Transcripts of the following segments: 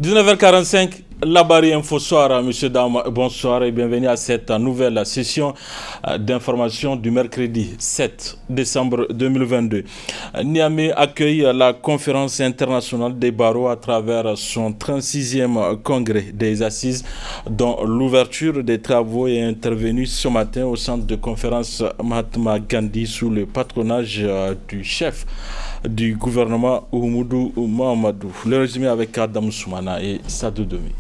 19h45, la barrière Info Soir, monsieur, dames, bonsoir et bienvenue à cette nouvelle session d'information du mercredi 7 décembre 2022. Niamey accueille la conférence internationale des barreaux à travers son 36e congrès des assises, dont l'ouverture des travaux est intervenue ce matin au centre de conférence Mahatma Gandhi sous le patronage du chef du gouvernement Oumoudou Mahamadou. Le résumé avec Adam Soumana et Sadou Domi.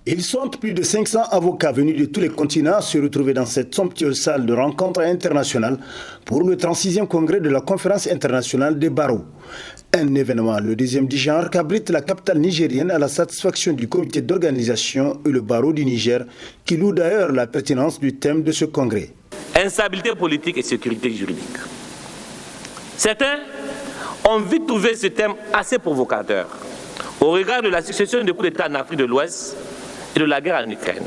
Ils sont plus de 500 avocats venus de tous les continents à se retrouver dans cette somptueuse salle de rencontre internationale pour le 36e congrès de la conférence internationale des barreaux. Un événement, le deuxième du genre, qu'abrite la capitale nigérienne à la satisfaction du comité d'organisation et le barreau du Niger, qui loue d'ailleurs la pertinence du thème de ce congrès. Instabilité politique et sécurité juridique. Certains ont vite trouvé ce thème assez provocateur au regard de la succession de coups d'État en Afrique de l'Ouest et de la guerre en Ukraine.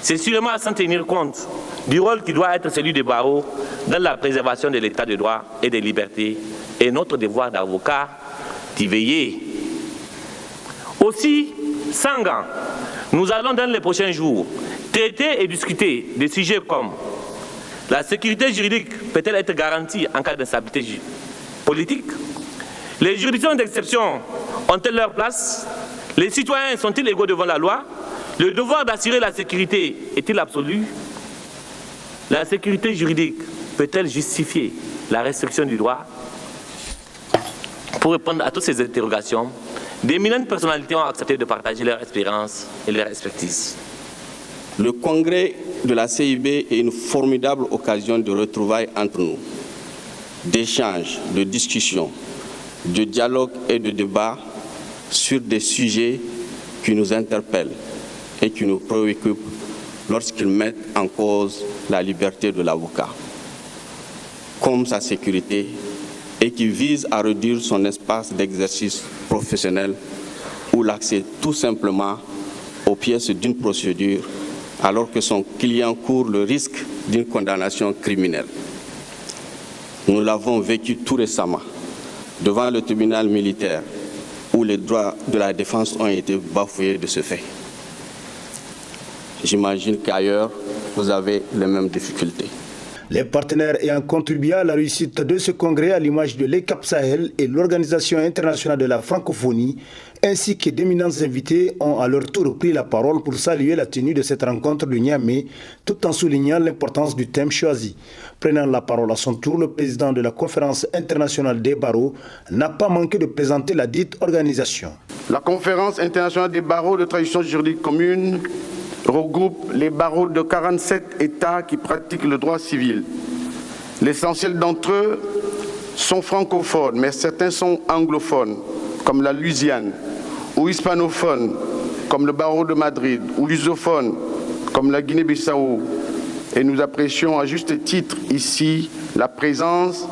C'est sûrement sans tenir compte du rôle qui doit être celui des barreaux dans la préservation de l'état de droit et des libertés et notre devoir d'avocat d'y veiller. Aussi, sans gants, nous allons dans les prochains jours traiter et discuter des sujets comme la sécurité juridique peut-elle être garantie en cas d'instabilité politique? Les juridictions d'exception ont-elles leur place? Les citoyens sont-ils égaux devant la loi? Le devoir d'assurer la sécurité est-il absolu? La sécurité juridique peut-elle justifier la restriction du droit? Pour répondre à toutes ces interrogations, d'éminentes personnalités ont accepté de partager leur expérience et leur expertise. Le congrès de la CIB est une formidable occasion de retrouvailles entre nous, d'échanges, de discussions, de dialogue et de débat sur des sujets qui nous interpellent et qui nous préoccupent lorsqu'ils mettent en cause la liberté de l'avocat, comme sa sécurité, et qui visent à réduire son espace d'exercice professionnel ou l'accès tout simplement aux pièces d'une procédure alors que son client court le risque d'une condamnation criminelle. Nous l'avons vécu tout récemment devant le tribunal militaire où les droits de la défense ont été bafoués de ce fait. J'imagine qu'ailleurs, vous avez les mêmes difficultés. Les partenaires ayant contribué à la réussite de ce congrès à l'image de l'ECAP Sahel et l'Organisation internationale de la francophonie, ainsi que d'éminents invités ont à leur tour pris la parole pour saluer la tenue de cette rencontre de Niamey, tout en soulignant l'importance du thème choisi. Prenant la parole à son tour, le président de la conférence internationale des barreaux n'a pas manqué de présenter la dite organisation. La conférence internationale des barreaux de tradition juridique commune regroupe les barreaux de 47 États qui pratiquent le droit civil. L'essentiel d'entre eux sont francophones, mais certains sont anglophones, comme la Louisiane, ou hispanophones, comme le barreau de Madrid, ou lusophones, comme la Guinée-Bissau. Et nous apprécions à juste titre ici la présence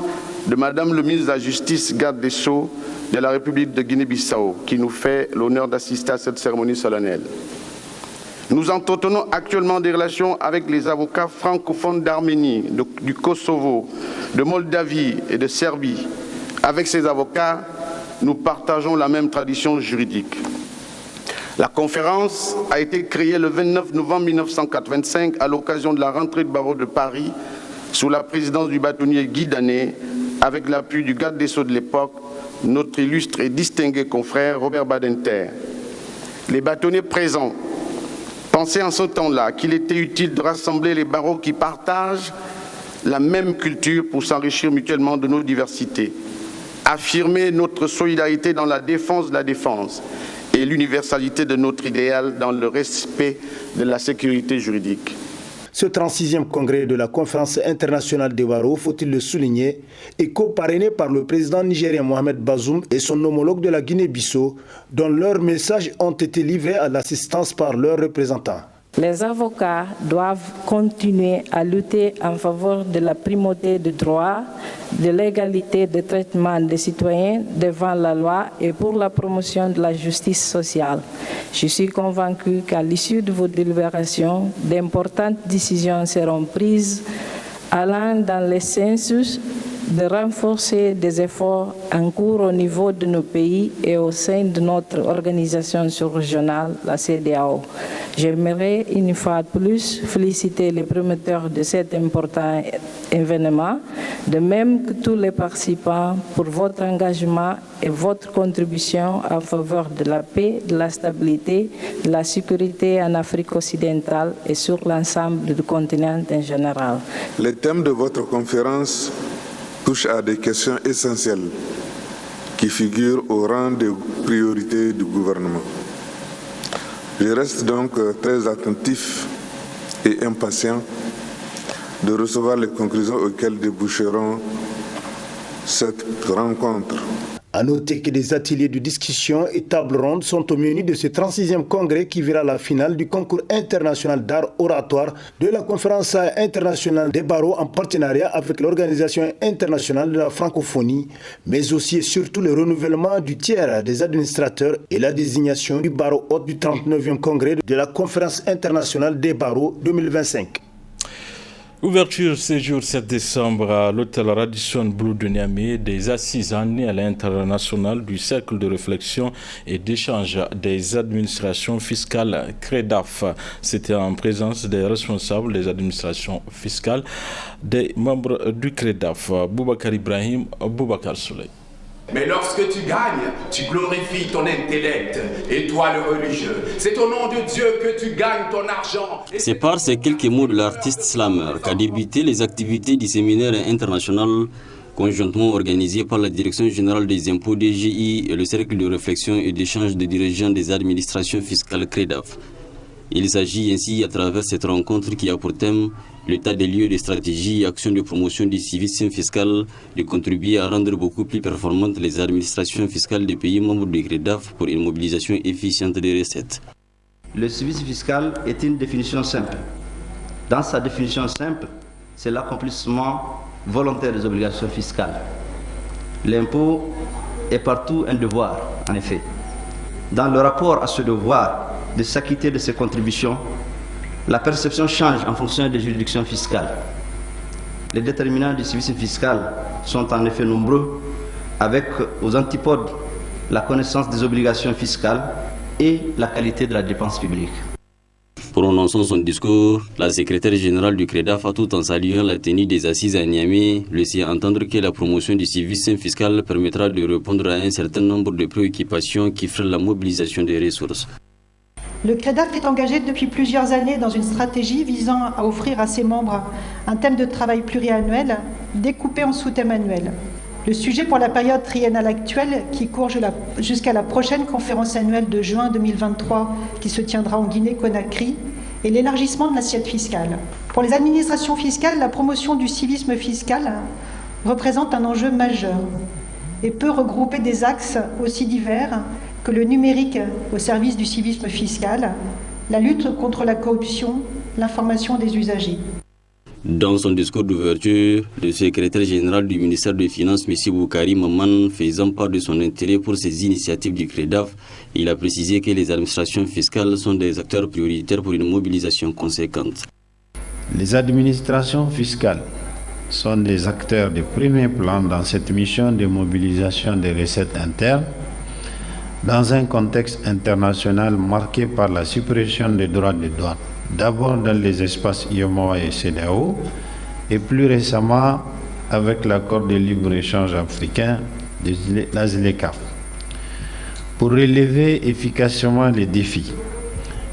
de Madame le ministre de la Justice, garde des Sceaux de la République de Guinée-Bissau, qui nous fait l'honneur d'assister à cette cérémonie solennelle. Nous entretenons actuellement des relations avec les avocats francophones d'Arménie, du Kosovo, de Moldavie et de Serbie. Avec ces avocats, nous partageons la même tradition juridique. La conférence a été créée le 29 novembre 1985 à l'occasion de la rentrée de barreau de Paris sous la présidence du bâtonnier Guy Danet, avec l'appui du garde des Sceaux de l'époque, notre illustre et distingué confrère Robert Badinter. Les bâtonniers présents pensaient en ce temps-là qu'il était utile de rassembler les barreaux qui partagent la même culture pour s'enrichir mutuellement de nos diversités, affirmer notre solidarité dans la défense de la défense et l'universalité de notre idéal dans le respect de la sécurité juridique. Ce 36e congrès de la conférence internationale des barreaux, faut-il le souligner, est co-parrainé par le président nigérien Mohamed Bazoum et son homologue de la Guinée-Bissau, dont leurs messages ont été livrés à l'assistance par leurs représentants. Les avocats doivent continuer à lutter en faveur de la primauté du droit, de l'égalité de traitement des citoyens devant la loi et pour la promotion de la justice sociale. Je suis convaincu qu'à l'issue de vos délibérations, d'importantes décisions seront prises allant dans le sens de renforcer des efforts en cours au niveau de nos pays et au sein de notre organisation sous-régionale, la CEDEAO. J'aimerais une fois de plus féliciter les promoteurs de cet important événement, de même que tous les participants pour votre engagement et votre contribution en faveur de la paix, de la stabilité, de la sécurité en Afrique occidentale et sur l'ensemble du continent en général. Le thème de votre conférence touche à des questions essentielles qui figurent au rang des priorités du gouvernement. Je reste donc très attentif et impatient de recevoir les conclusions auxquelles déboucheront cette rencontre. À noter que des ateliers de discussion et tables rondes sont au menu de ce 36e congrès qui verra la finale du concours international d'art oratoire de la conférence internationale des barreaux en partenariat avec l'Organisation internationale de la francophonie, mais aussi et surtout le renouvellement du tiers des administrateurs et la désignation du barreau hôte du 39e congrès de la conférence internationale des barreaux 2025. Ouverture séjour 7 décembre à l'hôtel Radisson Blu de Niamey des assises années à l'international du cercle de réflexion et d'échange des administrations fiscales CREDAF. C'était en présence des responsables des administrations fiscales, des membres du CREDAF, Boubacar Ibrahim, Boubacar Souley. Mais lorsque tu gagnes, tu glorifies ton intellect et toi le religieux. C'est au nom de Dieu que tu gagnes ton argent. C'est par ces quelques mots de l'artiste slammer qu'a débuté les activités du séminaire international conjointement organisé par la Direction générale des impôts DGI et le cercle de réflexion et d'échange des dirigeants des administrations fiscales CREDAF. Il s'agit ainsi à travers cette rencontre qui a pour thème l'état des lieux des stratégies et actions de promotion du civisme fiscal de contribuer à rendre beaucoup plus performantes les administrations fiscales des pays membres du CREDAF pour une mobilisation efficiente des recettes. Le civisme fiscal est une définition simple. Dans sa définition simple, c'est l'accomplissement volontaire des obligations fiscales. L'impôt est partout un devoir, en effet. Dans le rapport à ce devoir de s'acquitter de ses contributions, la perception change en fonction des juridictions fiscales. Les déterminants du civisme fiscal sont en effet nombreux, avec aux antipodes la connaissance des obligations fiscales et la qualité de la dépense publique. Prononçant son discours, la secrétaire générale du CREDAF a tout en saluant la tenue des assises à Niamey, laissé entendre que la promotion du civisme fiscal permettra de répondre à un certain nombre de préoccupations qui freinent la mobilisation des ressources. Le CREDAF est engagé depuis plusieurs années dans une stratégie visant à offrir à ses membres un thème de travail pluriannuel découpé en sous-thèmes annuels. Le sujet pour la période triennale actuelle qui court jusqu'à la prochaine conférence annuelle de juin 2023 qui se tiendra en Guinée-Conakry est l'élargissement de l'assiette fiscale. Pour les administrations fiscales, la promotion du civisme fiscal représente un enjeu majeur et peut regrouper des axes aussi divers que le numérique au service du civisme fiscal, la lutte contre la corruption, l'information des usagers. Dans son discours d'ouverture, le secrétaire général du ministère des Finances, M. Boukari Maman, faisant part de son intérêt pour ces initiatives du CREDAF, il a précisé que les administrations fiscales sont des acteurs prioritaires pour une mobilisation conséquente. Les administrations fiscales sont des acteurs de premier plan dans cette mission de mobilisation des recettes internes, dans un contexte international marqué par la suppression des droits de douane, d'abord dans les espaces IOMOA et CEDEAO, et plus récemment avec l'accord de libre-échange africain, la ZLECAf. Pour relever efficacement les défis,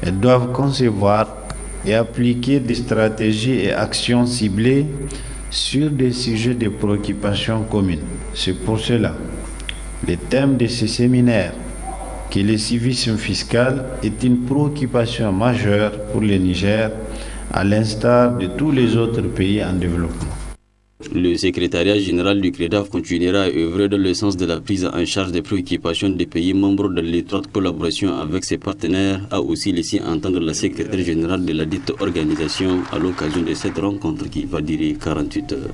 elles doivent concevoir et appliquer des stratégies et actions ciblées sur des sujets de préoccupation communes. C'est pour cela le thème de ce séminaire que le civisme fiscal est une préoccupation majeure pour le Niger, à l'instar de tous les autres pays en développement. Le secrétariat général du CREDAF continuera à œuvrer dans le sens de la prise en charge des préoccupations des pays membres dans l'étroite collaboration avec ses partenaires, a aussi laissé entendre la secrétaire générale de la dite organisation à l'occasion de cette rencontre qui va durer 48 heures.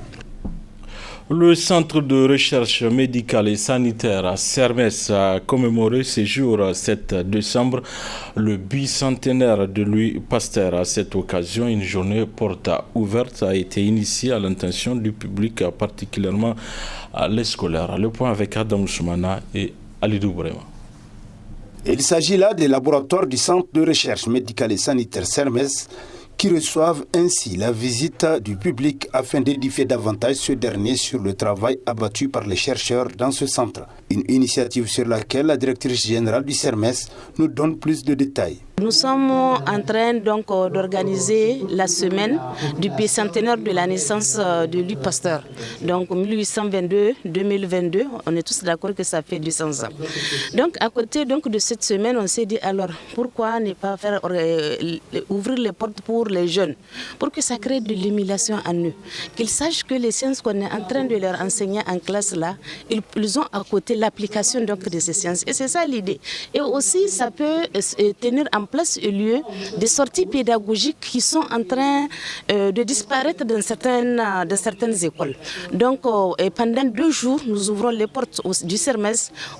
Le centre de recherche médicale et sanitaire à Sermes a commémoré ce jour 7 décembre le bicentenaire de Louis Pasteur. À cette occasion, une journée porte ouverte a été initiée à l'intention du public, particulièrement les scolaires. Le point avec Adam Soumana et Alidou Brema. Il s'agit là des laboratoires du centre de recherche médicale et sanitaire Sermes qui reçoivent ainsi la visite du public afin d'édifier davantage ce dernier sur le travail abattu par les chercheurs dans ce centre. Une initiative sur laquelle la directrice générale du Sermes nous donne plus de détails. Nous sommes en train donc d'organiser la semaine du bicentenaire de la naissance de Louis Pasteur. Donc 1822-2022, on est tous d'accord que ça fait 200 ans. Donc à côté donc de cette semaine, on s'est dit alors pourquoi ne pas faire ouvrir les portes pour les jeunes, pour que ça crée de l'émulation en eux, qu'ils sachent que les sciences qu'on est en train de leur enseigner en classe là, ils ont à côté l'application donc de ces sciences. Et c'est ça l'idée. Et aussi ça peut tenir en place au lieu des sorties pédagogiques qui sont en train de disparaître dans certaines écoles. Donc pendant 2 jours, nous ouvrons les portes du Sermes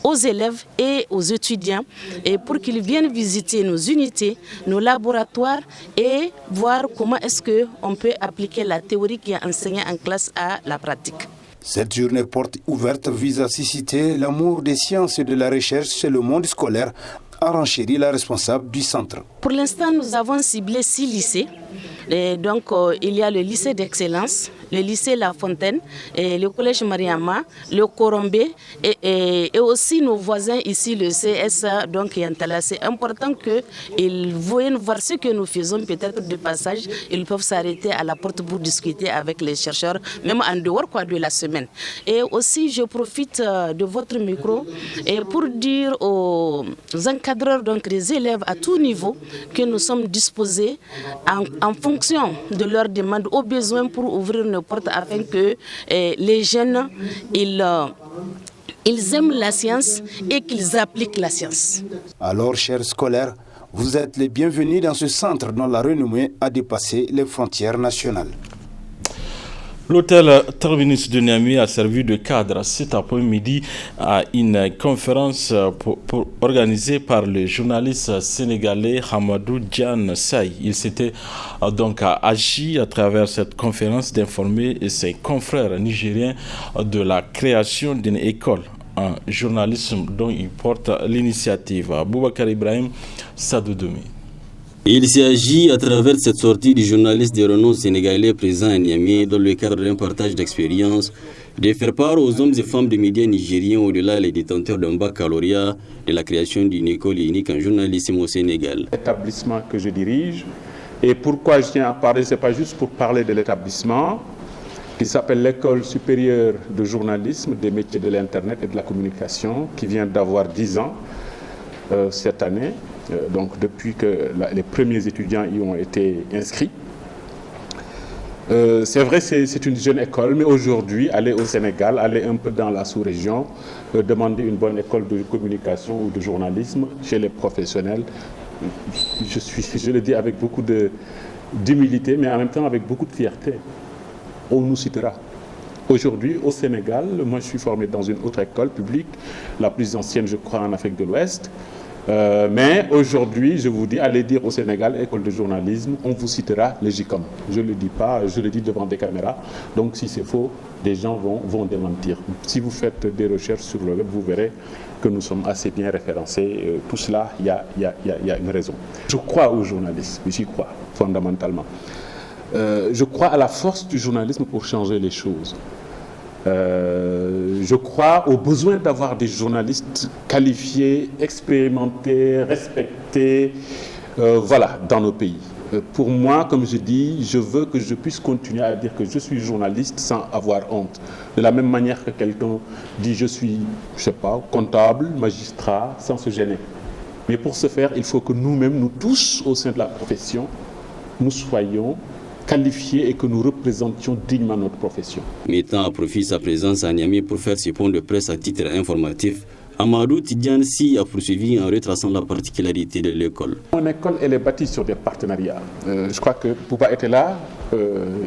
aux élèves et aux étudiants et pour qu'ils viennent visiter nos unités, nos laboratoires et voir comment est-ce qu'on peut appliquer la théorie qui est enseignée en classe à la pratique. Cette journée porte ouverte vise à susciter l'amour des sciences et de la recherche chez le monde scolaire, a renchéri la responsable du centre. Pour l'instant, nous avons ciblé 6 lycées. Et donc, il y a le lycée d'excellence, le lycée La Fontaine, et le collège Mariama, le Corombé et aussi nos voisins ici, le CSA, donc Yantala. C'est important qu'ils viennent voir ce que nous faisons, peut-être de passage, ils peuvent s'arrêter à la porte pour discuter avec les chercheurs, même en dehors de la semaine. Et aussi, je profite de votre micro et pour dire aux encadreurs, donc les élèves à tout niveau, que nous sommes disposés en fonction de leurs demandes, aux besoins pour ouvrir nos portes afin que les jeunes ils aiment la science et qu'ils appliquent la science. Alors, chers scolaires, vous êtes les bienvenus dans ce centre dont la renommée a dépassé les frontières nationales. L'hôtel Terminus de Niamey a servi de cadre cet après-midi à une conférence organisée par le journaliste sénégalais Hamadou Diane Saï. Il s'était donc agi à travers cette conférence d'informer ses confrères nigériens de la création d'une école en journalisme dont il porte l'initiative. Boubacar Ibrahim, Sadoudoumi. Il s'agit à travers cette sortie du journaliste de renom sénégalais présent à Niamey dans le cadre d'un partage d'expérience de faire part aux hommes et femmes des médias nigériens au-delà les détenteurs d'un baccalauréat de la création d'une école unique en journalisme au Sénégal. L'établissement que je dirige et pourquoi je tiens à parler, ce n'est pas juste pour parler de l'établissement qui s'appelle l'École supérieure de journalisme des métiers de l'Internet et de la communication qui vient d'avoir 10 ans cette année. Donc depuis que les premiers étudiants y ont été inscrits. C'est vrai, c'est une jeune école, mais aujourd'hui, aller au Sénégal, aller un peu dans la sous-région, demander une bonne école de communication ou de journalisme chez les professionnels, je le dis avec beaucoup d'humilité, mais en même temps avec beaucoup de fierté. On nous citera. Aujourd'hui, au Sénégal, moi je suis formé dans une autre école publique, la plus ancienne, je crois, en Afrique de l'Ouest. Mais aujourd'hui, je vous dis, allez dire au Sénégal, école de journalisme, on vous citera les GICOM. Je ne le dis pas, je le dis devant des caméras. Donc si c'est faux, des gens vont démentir. Si vous faites des recherches sur le web, vous verrez que nous sommes assez bien référencés. Tout cela, il y a une raison. Je crois au journalisme, j'y crois fondamentalement. Je crois à la force du journalisme pour changer les choses. Je crois au besoin d'avoir des journalistes qualifiés, expérimentés, respectés, dans nos pays. Pour moi, comme je dis, je veux que je puisse continuer à dire que je suis journaliste sans avoir honte. De la même manière que quelqu'un dit je suis, comptable, magistrat, sans se gêner. Mais pour ce faire, il faut que nous-mêmes, nous tous, au sein de la profession, nous soyons qualifiés et que nous représentions dignement notre profession. Mettant à profit sa présence à Niamey pour faire ce point de presse à titre informatif, Amadou Tidjansi a poursuivi en retraçant la particularité de l'école. Mon école, elle est bâtie sur des partenariats. Je crois que Poupa était là,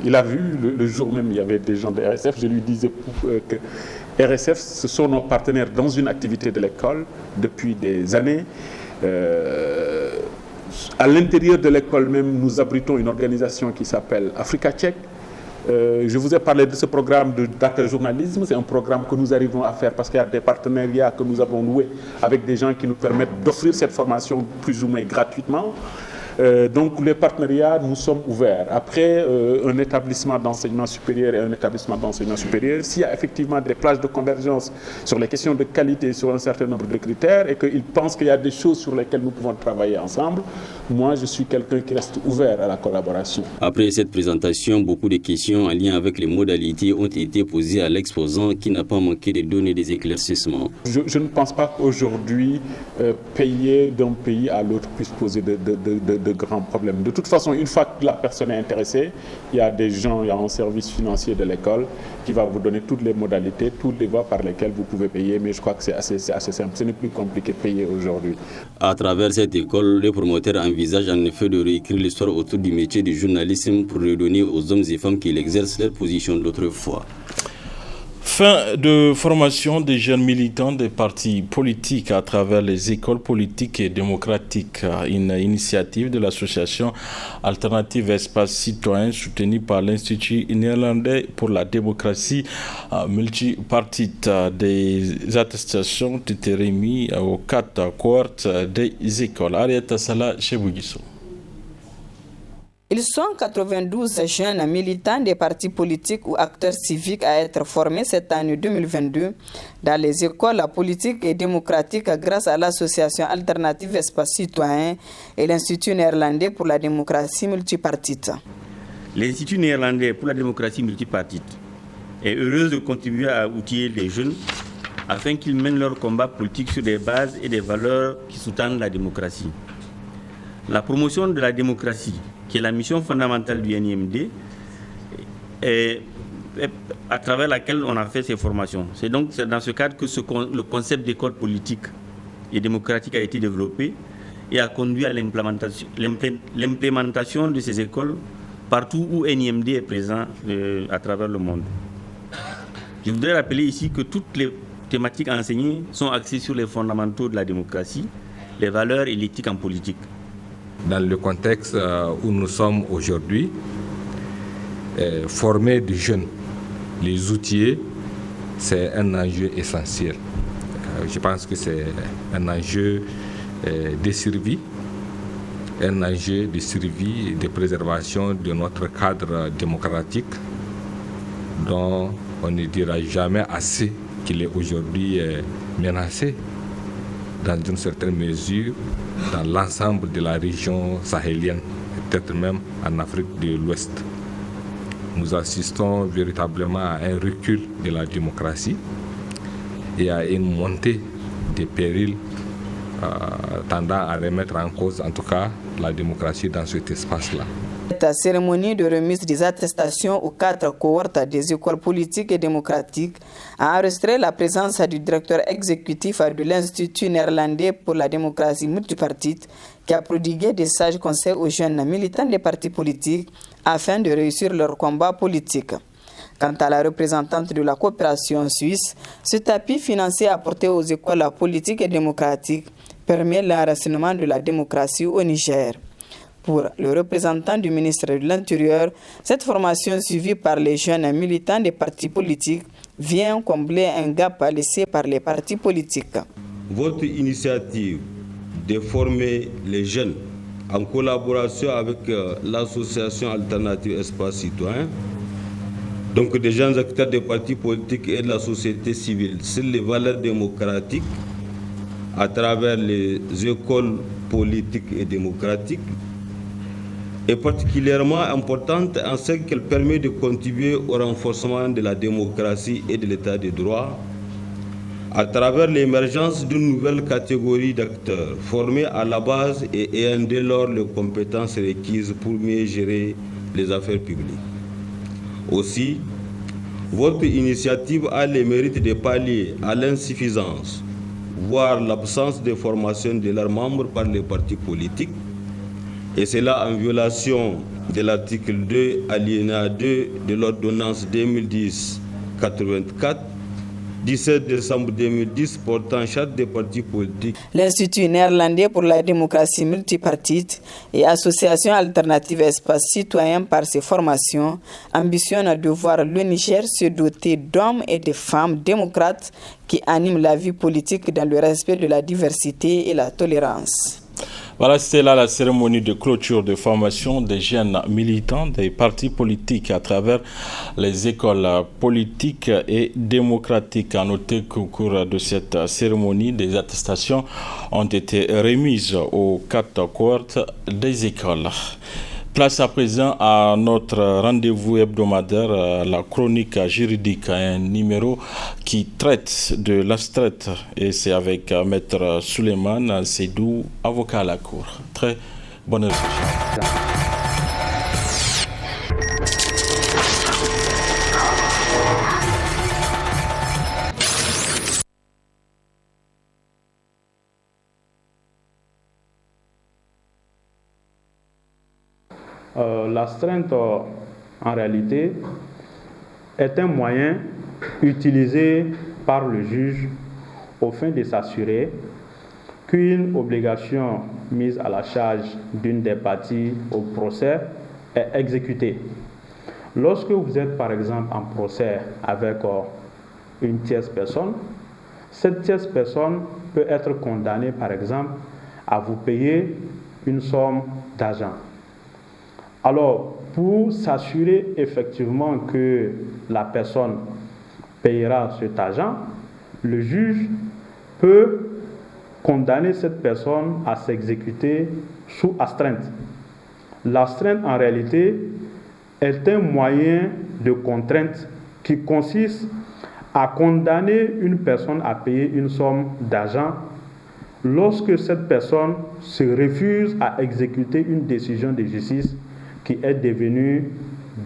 il a vu, le jour même, il y avait des gens de RSF, je lui disais que RSF, ce sont nos partenaires dans une activité de l'école depuis des années. À l'intérieur de l'école même, nous abritons une organisation qui s'appelle Africa Tchèque. Je vous ai parlé de ce programme d'acteur-journalisme. C'est un programme que nous arrivons à faire parce qu'il y a des partenariats que nous avons noués avec des gens qui nous permettent d'offrir cette formation plus ou moins gratuitement. Donc les partenariats, nous sommes ouverts. Après, un établissement d'enseignement supérieur et un établissement d'enseignement supérieur, s'il y a effectivement des plages de convergence sur les questions de qualité, sur un certain nombre de critères, et qu'ils pensent qu'il y a des choses sur lesquelles nous pouvons travailler ensemble, moi je suis quelqu'un qui reste ouvert à la collaboration. Après cette présentation, beaucoup de questions en lien avec les modalités ont été posées à l'exposant qui n'a pas manqué de donner des éclaircissements. Je ne pense pas qu'aujourd'hui, payer d'un pays à l'autre puisse poser de grands problèmes. De toute façon, une fois que la personne est intéressée, il y a des gens, il y a un service financier de l'école qui va vous donner toutes les modalités, toutes les voies par lesquelles vous pouvez payer, mais je crois que c'est assez simple. Ce n'est plus compliqué de payer aujourd'hui. À travers cette école, les promoteurs envisagent en effet de réécrire l'histoire autour du métier du journalisme pour redonner aux hommes et femmes qui l'exercent leur position d'autrefois. Fin de formation des jeunes militants des partis politiques à travers les écoles politiques et démocratiques. Une initiative de l'association Alternative Espace Citoyen soutenue par l'Institut néerlandais pour la démocratie multipartite. Des attestations ont été remises aux 4 cohortes des écoles. Arieta Sala chez Bouguissou. Ils sont 92 jeunes militants des partis politiques ou acteurs civiques à être formés cette année 2022 dans les écoles politiques et démocratiques grâce à l'association Alternative Espace Citoyen et l'Institut néerlandais pour la démocratie multipartite. L'Institut néerlandais pour la démocratie multipartite est heureux de contribuer à outiller les jeunes afin qu'ils mènent leur combat politique sur des bases et des valeurs qui sous-tendent la démocratie. La promotion de la démocratie, qui est la mission fondamentale du NIMD, et à travers laquelle on a fait ces formations. C'est donc dans ce cadre que le concept d'école politique et démocratique a été développé et a conduit à l'implémentation de ces écoles partout où NIMD est présent à travers le monde. Je voudrais rappeler ici que toutes les thématiques enseignées sont axées sur les fondamentaux de la démocratie, les valeurs et l'éthique en politique. Dans le contexte où nous sommes aujourd'hui, former des jeunes, les outiller, c'est un enjeu essentiel. Je pense que c'est un enjeu de survie, un enjeu de survie et de préservation de notre cadre démocratique dont on ne dira jamais assez qu'il est aujourd'hui menacé dans une certaine mesure dans l'ensemble de la région sahélienne, peut-être même en Afrique de l'Ouest. Nous assistons véritablement à un recul de la démocratie et à une montée des périls tendant à remettre en cause, en tout cas, la démocratie dans cet espace-là. Cette cérémonie de remise des attestations aux 4 cohortes des écoles politiques et démocratiques a enregistré la présence du directeur exécutif de l'Institut néerlandais pour la démocratie multipartite qui a prodigué des sages conseils aux jeunes militants des partis politiques afin de réussir leur combat politique. Quant à la représentante de la coopération suisse, ce tapis financier apporté aux écoles politiques et démocratiques permet l'enracinement de la démocratie au Niger. Pour le représentant du ministre de l'Intérieur, cette formation suivie par les jeunes militants des partis politiques vient combler un gap laissé par les partis politiques. Votre initiative de former les jeunes en collaboration avec l'association Alternative Espace Citoyen, donc des jeunes acteurs des partis politiques et de la société civile, sur les valeurs démocratiques à travers les écoles politiques et démocratiques, est particulièrement importante en ce qu'elle permet de contribuer au renforcement de la démocratie et de l'état de droit à travers l'émergence d'une nouvelle catégorie d'acteurs formés à la base et ayant dès lors les compétences requises pour mieux gérer les affaires publiques. Aussi, votre initiative a le mérite de pallier à l'insuffisance voire l'absence de formation de leurs membres par les partis politiques, et cela en violation de l'article 2, alinéa 2 de l'ordonnance 2010-84, 17 décembre 2010 portant charte des partis politiques. L'Institut néerlandais pour la démocratie multipartite et Association alternative espace citoyen par ses formations ambitionne de voir le Niger se doter d'hommes et de femmes démocrates qui animent la vie politique dans le respect de la diversité et la tolérance. Voilà, c'était là la cérémonie de clôture de formation des jeunes militants des partis politiques à travers les écoles politiques et démocratiques. À noter qu'au cours de cette cérémonie, des attestations ont été remises aux 4 cohortes des écoles. Place à présent à notre rendez-vous hebdomadaire, la chronique juridique, un numéro qui traite de l'astreinte, et c'est avec Maître Souleymane Seydou, avocat à la Cour. Très bonne réflexion. L'astreinte, en réalité, est un moyen utilisé par le juge au fin de s'assurer qu'une obligation mise à la charge d'une des parties au procès est exécutée. Lorsque vous êtes par exemple en procès avec une tierce personne, cette tierce personne peut être condamnée par exemple à vous payer une somme d'argent. Alors, pour s'assurer effectivement que la personne payera cet argent, le juge peut condamner cette personne à s'exécuter sous astreinte. L'astreinte, en réalité, est un moyen de contrainte qui consiste à condamner une personne à payer une somme d'argent lorsque cette personne se refuse à exécuter une décision de justice qui est devenue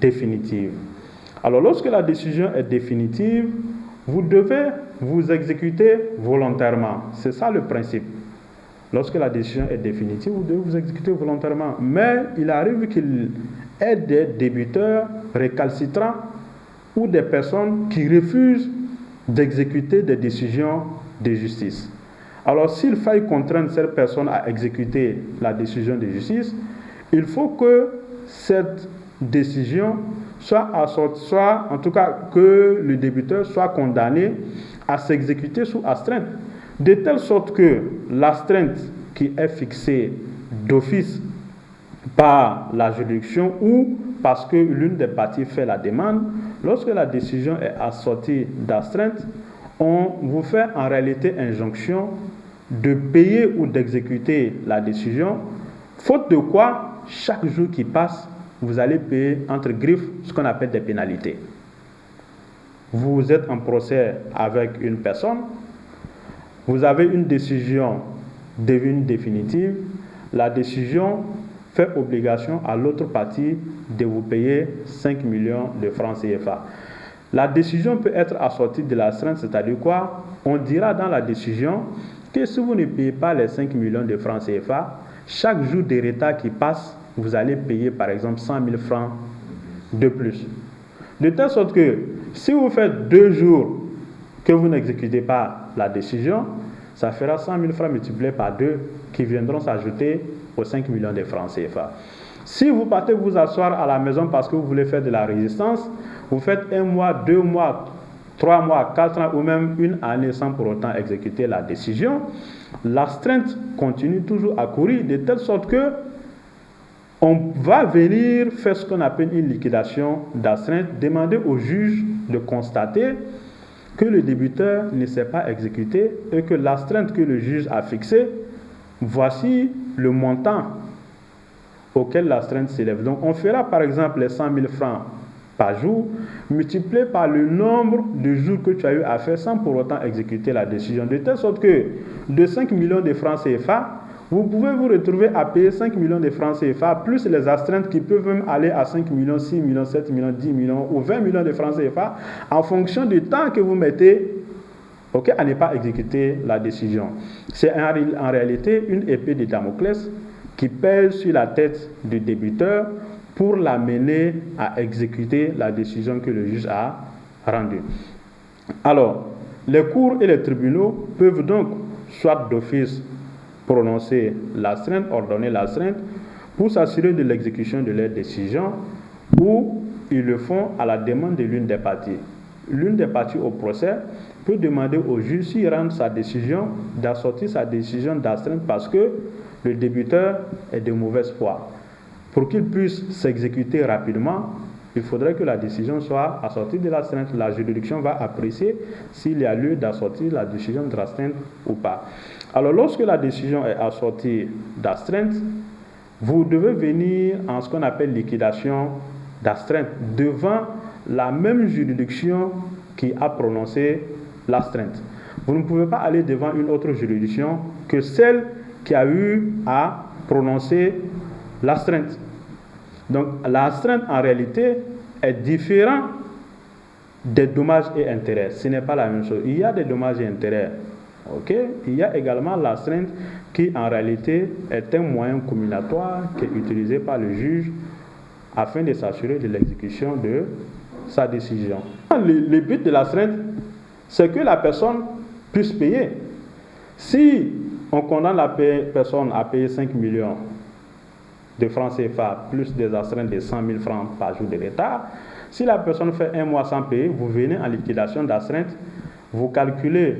définitive. Alors, lorsque la décision est définitive, vous devez vous exécuter volontairement. C'est ça le principe. Lorsque la décision est définitive, vous devez vous exécuter volontairement. Mais il arrive qu'il y ait des débiteurs récalcitrants ou des personnes qui refusent d'exécuter des décisions de justice. Alors, s'il faille contraindre cette personne à exécuter la décision de justice, il faut que cette décision soit en tout cas que le débiteur soit condamné à s'exécuter sous astreinte, de telle sorte que l'astreinte qui est fixée d'office par la juridiction ou parce que l'une des parties fait la demande, lorsque la décision est assortie d'astreinte, on vous fait en réalité injonction de payer ou d'exécuter la décision, faute de quoi, chaque jour qui passe, vous allez payer entre griffes ce qu'on appelle des pénalités. Vous êtes en procès avec une personne, vous avez une décision devenue définitive, la décision fait obligation à l'autre partie de vous payer 5 millions de francs CFA. La décision peut être assortie de l'astreinte, c'est-à-dire quoi? On dira dans la décision que si vous ne payez pas les 5 millions de francs CFA, chaque jour de retard qui passe, vous allez payer par exemple 100 000 francs de plus. De telle sorte que si vous faites 2 jours que vous n'exécutez pas la décision, ça fera 100 000 francs multipliés par 2 qui viendront s'ajouter aux 5 millions de francs CFA. Si vous partez vous asseoir à la maison parce que vous voulez faire de la résistance, vous faites 1 mois, 2 mois, 3 mois, 4 ans ou même 1 année sans pour autant exécuter la décision, l'astreinte continue toujours à courir de telle sorte que on va venir faire ce qu'on appelle une liquidation d'astreinte, demander au juge de constater que le débiteur ne s'est pas exécuté et que l'astreinte que le juge a fixée, voici le montant auquel l'astreinte s'élève. Donc on fera par exemple les 100 000 francs par jour, multiplié par le nombre de jours que tu as eu à faire sans pour autant exécuter la décision. De telle sorte que de 5 millions de francs CFA, vous pouvez vous retrouver à payer 5 millions de francs CFA, plus les astreintes qui peuvent même aller à 5 millions, 6 millions, 7 millions, 10 millions ou 20 millions de francs CFA, en fonction du temps que vous mettez à ne pas exécuter la décision. C'est en réalité une épée de Damoclès qui pèse sur la tête du débiteur pour l'amener à exécuter la décision que le juge a rendue. Alors, les cours et les tribunaux peuvent donc soit d'office prononcer l'astreinte, ordonner l'astreinte, pour s'assurer de l'exécution de leur décision, ou ils le font à la demande de l'une des parties. L'une des parties au procès peut demander au juge, s'il rend sa décision, d'assortir sa décision d'astreinte parce que le débiteur est de mauvaise foi. Pour qu'il puisse s'exécuter rapidement, il faudrait que la décision soit assortie de l'astreinte. La juridiction va apprécier s'il y a lieu d'assortir la décision d'astreinte ou pas. Alors, lorsque la décision est assortie d'astreinte, vous devez venir en ce qu'on appelle liquidation d'astreinte devant la même juridiction qui a prononcé l'astreinte. Vous ne pouvez pas aller devant une autre juridiction que celle qui a eu à prononcer l'astreinte. Donc, l'astreinte, en réalité, est différente des dommages et intérêts. Ce n'est pas la même chose. Il y a des dommages et intérêts. Il y a également l'astreinte qui, en réalité, est un moyen combinatoire qui est utilisé par le juge afin de s'assurer de l'exécution de sa décision. Le but de l'astreinte, c'est que la personne puisse payer. Si on condamne la personne à payer 5 millions de francs CFA plus des astreintes de 100 000 francs par jour de retard, si la personne fait un mois sans payer, vous venez en liquidation d'astreinte, vous calculez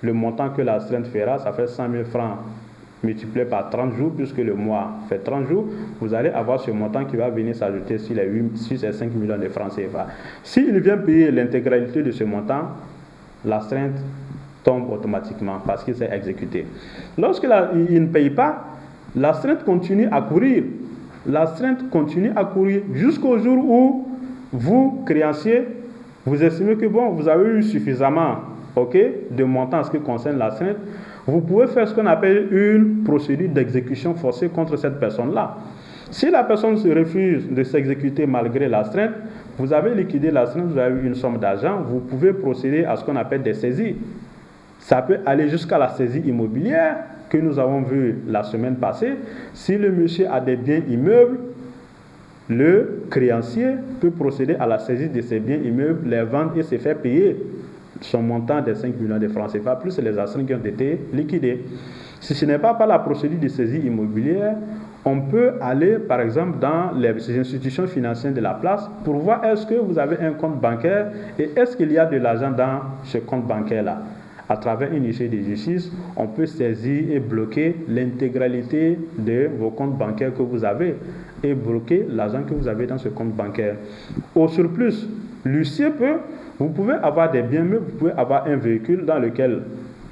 le montant que l'astreinte fera, ça fait 100 000 francs multiplié par 30 jours, puisque le mois fait 30 jours, vous allez avoir ce montant qui va venir s'ajouter sur les 6 et 5 millions de francs CFA. S'il vient payer l'intégralité de ce montant, l'astreinte tombe automatiquement parce qu'il s'est exécuté. Lorsqu'il ne paye pas, l'astreinte continue à courir. L'astreinte continue à courir jusqu'au jour où vous, créancier, vous estimez que vous avez eu suffisamment de montant en ce qui concerne l'astreinte. Vous pouvez faire ce qu'on appelle une procédure d'exécution forcée contre cette personne-là. Si la personne se refuse de s'exécuter malgré l'astreinte, vous avez liquidé l'astreinte, vous avez eu une somme d'argent, vous pouvez procéder à ce qu'on appelle des saisies. Ça peut aller jusqu'à la saisie immobilière que nous avons vu la semaine passée. Si le monsieur a des biens immeubles, le créancier peut procéder à la saisie de ces biens immeubles, les vendre et se faire payer son montant des 5 millions de francs CFA, plus les astreintes qui ont été liquidées. Si ce n'est pas par la procédure de saisie immobilière, on peut aller, par exemple, dans les institutions financières de la place pour voir est-ce que vous avez un compte bancaire et est-ce qu'il y a de l'argent dans ce compte bancaire-là. À travers une issue de justice, on peut saisir et bloquer l'intégralité de vos comptes bancaires que vous avez et bloquer l'argent que vous avez dans ce compte bancaire. Au surplus, l'huissier vous pouvez avoir des biens meubles, vous pouvez avoir un véhicule dans lequel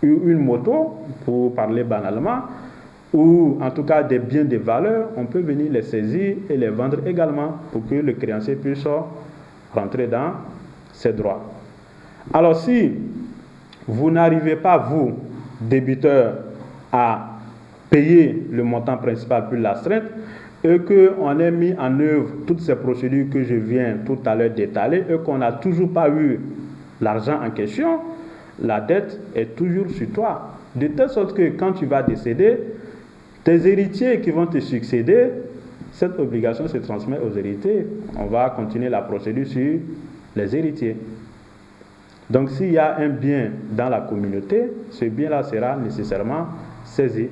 une moto, pour parler banalement, ou en tout cas des biens de valeur, on peut venir les saisir et les vendre également pour que le créancier puisse rentrer dans ses droits. Alors si vous n'arrivez pas, vous, débiteur, à payer le montant principal plus l'astreinte, et qu'on ait mis en œuvre toutes ces procédures que je viens tout à l'heure d'étaler, et qu'on n'a toujours pas eu l'argent en question, la dette est toujours sur toi. De telle sorte que quand tu vas décéder, tes héritiers qui vont te succéder, cette obligation se transmet aux héritiers. On va continuer la procédure sur les héritiers. Donc s'il y a un bien dans la communauté, ce bien-là sera nécessairement saisi.